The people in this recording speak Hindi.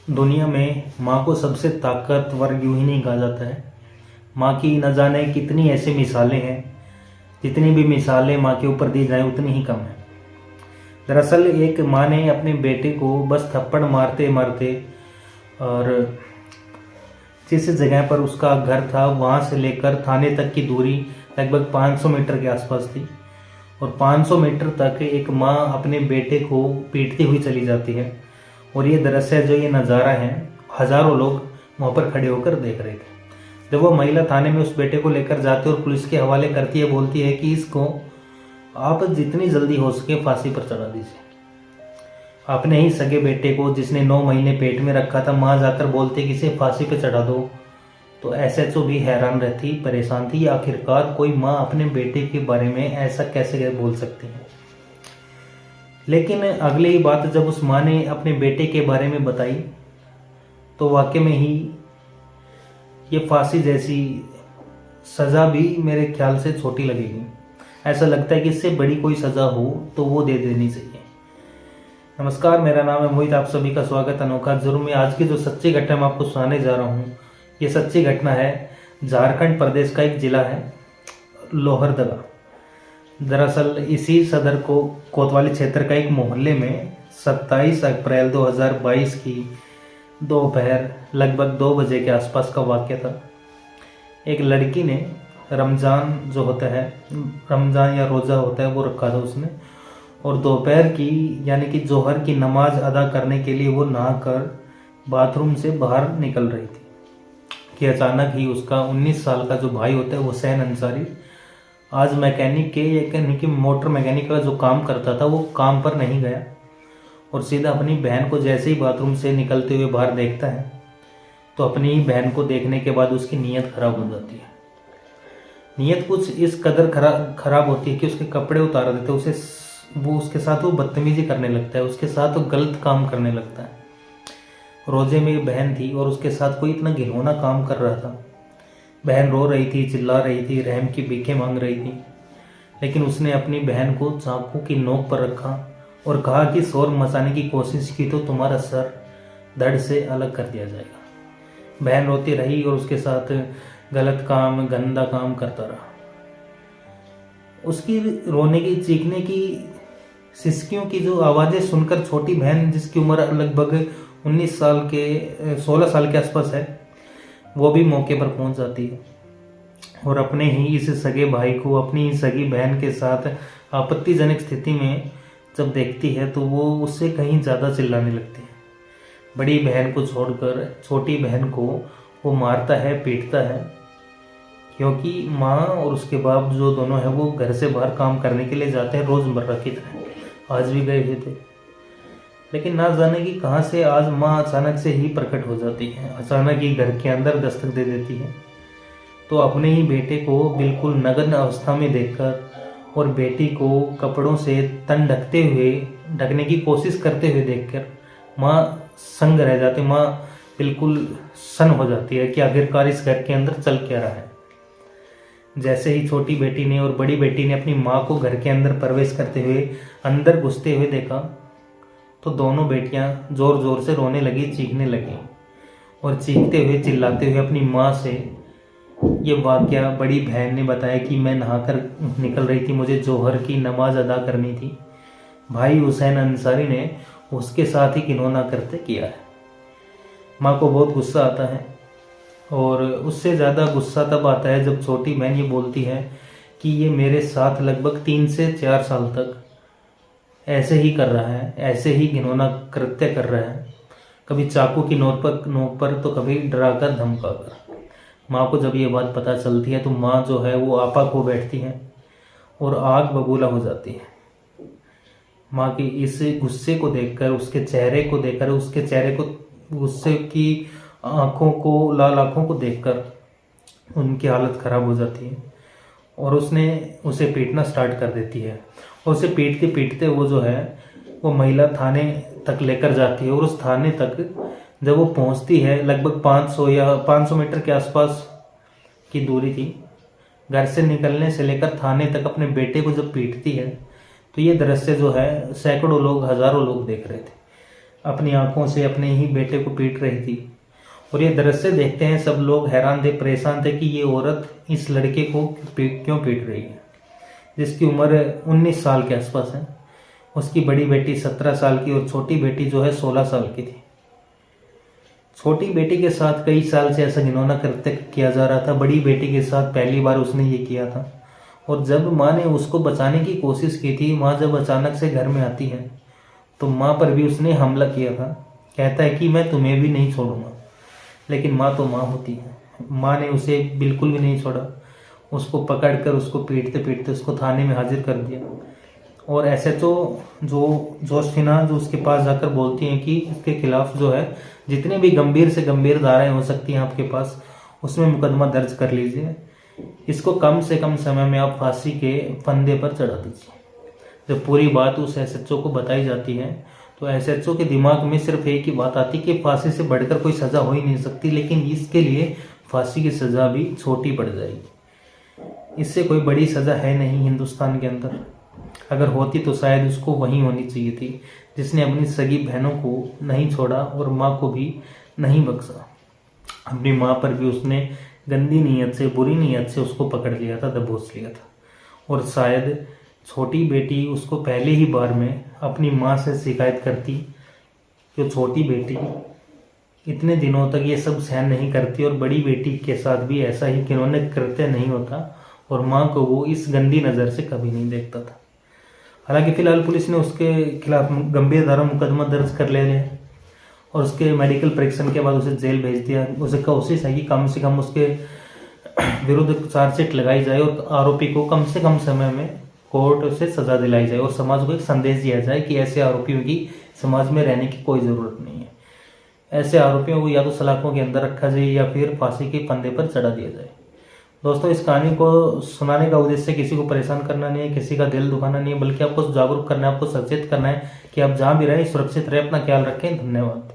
दुनिया में माँ को सबसे ताकतवर यूं ही नहीं कहा जाता है। माँ की न जाने कितनी ऐसी मिसालें हैं, जितनी भी मिसालें माँ के ऊपर दी जाए उतनी ही कम है। दरअसल एक माँ ने अपने बेटे को बस थप्पड़ मारते मारते और जिस जगह पर उसका घर था वहाँ से लेकर थाने तक की दूरी लगभग 500 मीटर के आसपास थी, और 500 मीटर तक एक माँ अपने बेटे को पीटती हुई चली जाती है। और ये दृश्य जो ये नज़ारा है, हज़ारों लोग वहाँ पर खड़े होकर देख रहे थे। जब वो महिला थाने में उस बेटे को लेकर जाती है और पुलिस के हवाले करती है, बोलती है कि इसको आप जितनी जल्दी हो सके फांसी पर चढ़ा दीजिए। अपने ही सगे बेटे को जिसने 9 महीने पेट में रखा था, माँ जाकर बोलते कि इसे फांसी पर चढ़ा दो। तो एसएचओ भी हैरान रहती, परेशान थी, आखिरकार कोई माँ अपने बेटे के बारे में ऐसा कैसे बोल सकती है। लेकिन अगली ही बात जब उस माँ ने अपने बेटे के बारे में बताई तो वाकई में ही ये फांसी जैसी सज़ा भी मेरे ख्याल से छोटी लगेगी। ऐसा लगता है कि इससे बड़ी कोई सज़ा हो तो वो दे देनी चाहिए। नमस्कार, मेरा नाम है मोहित, आप सभी का स्वागत अनोखा जुर्म में। आज की जो सच्ची घटना मैं आपको सुनाने जा रहा हूँ, ये सच्ची घटना है झारखंड प्रदेश का एक ज़िला है लोहरदगा। दरअसल इसी सदर को कोतवाली क्षेत्र का एक मोहल्ले में 27 अप्रैल 2022 की दोपहर लगभग 2 बजे के आसपास का वाक़या था। एक लड़की ने रमज़ान जो होता है, रमज़ान या रोज़ा होता है, वो रखा था उसने, और दोपहर की यानी कि जोहर की नमाज अदा करने के लिए वो नहाकर बाथरूम से बाहर निकल रही थी कि अचानक ही उसका 19 साल का जो भाई होता है हुसैन अंसारी, आज मैकेनिक के यानी कि मोटर मैकेनिक का जो काम करता था, वो काम पर नहीं गया और सीधा अपनी बहन को जैसे ही बाथरूम से निकलते हुए बाहर देखता है तो अपनी ही बहन को देखने के बाद उसकी नीयत खराब हो जाती है। नीयत कुछ इस कदर खराब होती है कि उसके कपड़े उतार देते, उसके साथ वो बदतमीजी करने लगता है, उसके साथ वो गलत काम करने लगता है। रोजे में बहन थी और उसके साथ कोई इतना घिनौना काम कर रहा था। बहन रो रही थी, चिल्ला रही थी, रहम की भीखें मांग रही थी, लेकिन उसने अपनी बहन को चाकू की नोक पर रखा और कहा कि शोर मचाने की कोशिश की तो तुम्हारा सर धड़ से अलग कर दिया जाएगा। बहन रोती रही और उसके साथ गलत काम, गंदा काम करता रहा। उसकी रोने की, चीखने की, सिसकियों की जो आवाज़ें सुनकर छोटी बहन, जिसकी उम्र लगभग 19 साल के 16 साल के आसपास है, वो भी मौके पर पहुंच जाती है और अपने ही इस सगे भाई को अपनी सगी बहन के साथ आपत्तिजनक स्थिति में जब देखती है तो वो उससे कहीं ज़्यादा चिल्लाने लगती है। बड़ी बहन को छोड़कर छोटी बहन को वो मारता है, पीटता है, क्योंकि माँ और उसके बाप जो दोनों हैं वो घर से बाहर काम करने के लिए जाते हैं रोज़मर्रा की तरह, आज भी गए हुए थे। लेकिन ना जाने कि कहाँ से आज माँ अचानक से ही प्रकट हो जाती है, अचानक ही घर के अंदर दस्तक दे देती है। तो अपने ही बेटे को बिल्कुल नग्न अवस्था में देखकर और बेटी को कपड़ों से तन ढकने की कोशिश करते हुए देखकर माँ संग रह जाती, माँ बिल्कुल सन्न हो जाती है कि आखिरकार इस घर के अंदर चल क्या रहा है। जैसे ही छोटी बेटी ने और बड़ी बेटी ने अपनी माँ को घर के अंदर प्रवेश करते हुए, अंदर घुसते हुए देखा तो दोनों बेटियां जोर जोर से रोने लगी, चीखने लगी और चीखते हुए चिल्लाते हुए अपनी माँ से ये वाकया बड़ी बहन ने बताया कि मैं नहाकर निकल रही थी, मुझे जोहर की नमाज अदा करनी थी। भाई हुसैन अंसारी ने उसके साथ ही घिनौना करते किया है। माँ को बहुत गुस्सा आता है और उससे ज़्यादा गुस्सा तब आता है जब छोटी बहन ये बोलती है कि ये मेरे साथ लगभग 3 से 4 साल तक ऐसे ही कर रहा है, ऐसे ही घिनौना कृत्य कर रहा है, कभी चाकू की नोक पर तो कभी डराकर धमकाकर। माँ को जब ये बात पता चलती है तो माँ जो है वो आपा खो बैठती है और आग बबूला हो जाती है। माँ की इस गुस्से को देखकर, उसके चेहरे को देखकर, उसके चेहरे को, गुस्से की आँखों को, लाल आँखों को देखकर उनकी हालत ख़राब हो जाती है और उसे पीटना स्टार्ट कर देती है। और उसे पीटते पीटते वो जो है वो महिला थाने तक लेकर जाती है और उस थाने तक जब वो पहुंचती है, लगभग 500 या 500 मीटर के आसपास की दूरी थी। घर से निकलने से लेकर थाने तक अपने बेटे को जब पीटती है तो ये दृश्य जो है सैकड़ों लोग, हज़ारों लोग देख रहे थे। अपनी आंखों से अपने ही बेटे को पीट रही थी। और ये दृश्य देखते हैं सब लोग हैरान थे, परेशान थे कि ये औरत इस लड़के को क्यों पीट रही है, जिसकी उम्र 19 साल के आसपास है। उसकी बड़ी बेटी 17 साल की और छोटी बेटी जो है 16 साल की थी। छोटी बेटी के साथ कई साल से ऐसा घिनौना कृत्य किया जा रहा था। बड़ी बेटी के साथ पहली बार उसने ये किया था। और जब माँ ने उसको बचाने की कोशिश की थी, माँ जब अचानक से घर में आती है तो माँ पर भी उसने हमला किया था। कहता है कि मैं तुम्हें भी नहीं छोड़ूंगा। लेकिन माँ तो माँ होती है, माँ ने उसे बिल्कुल भी नहीं छोड़ा। उसको पकड़कर उसको पीटते पीटते उसको थाने में हाजिर कर दिया। और एसएचओ जो जोसेफिना जो उसके पास जाकर बोलती हैं कि इसके खिलाफ जो है जितनी भी गंभीर से गंभीर धाराएं हो सकती हैं आपके पास, उसमें मुकदमा दर्ज कर लीजिए। इसको कम से कम समय में आप फांसी के फंदे पर चढ़ा दीजिए। जब पूरी बात उस एसएचओ को बताई जाती है तो एसएचओ के दिमाग में सिर्फ एक ही बात आती कि फांसी से बढ़कर कोई सज़ा हो ही नहीं सकती, लेकिन इसके लिए फांसी की सज़ा भी छोटी पड़ जाएगी। इससे कोई बड़ी सज़ा है नहीं हिंदुस्तान के अंदर। अगर होती तो शायद उसको वहीं होनी चाहिए थी, जिसने अपनी सगी बहनों को नहीं छोड़ा और माँ को भी नहीं बख्शा। अपनी माँ पर भी उसने गंदी नीयत से, बुरी नीयत से उसको पकड़ लिया था, दबोच लिया था। और शायद छोटी बेटी उसको पहले ही बार में अपनी माँ से शिकायत करती कि छोटी बेटी इतने दिनों तक ये सब सहन नहीं करती और बड़ी बेटी के साथ भी ऐसा ही घिनौना कृत्य नहीं होता, और माँ को वो इस गंदी नज़र से कभी नहीं देखता था। हालांकि फिलहाल पुलिस ने उसके खिलाफ गंभीर धारा मुकदमा दर्ज कर लिया है और उसके मेडिकल परीक्षण के बाद उसे जेल भेज दिया। उसे कोशिश है कि कम से कम उसके विरुद्ध चार्जशीट लगाई जाए और आरोपी को कम से कम समय में कोर्ट से सजा दिलाई जाए और समाज को एक संदेश दिया जाए कि ऐसे आरोपियों की समाज में रहने की कोई ज़रूरत नहीं है। ऐसे आरोपियों को या तो सलाखों के अंदर रखा जाए या फिर फांसी के फंदे पर चढ़ा दिया जाए। दोस्तों, इस कहानी को सुनाने का उद्देश्य किसी को परेशान करना नहीं है, किसी का दिल दुखाना नहीं है, बल्कि आपको जागरूक करना है, आपको सचेत करना है कि आप जहाँ भी रहें सुरक्षित रहें, अपना ख्याल रखें। धन्यवाद।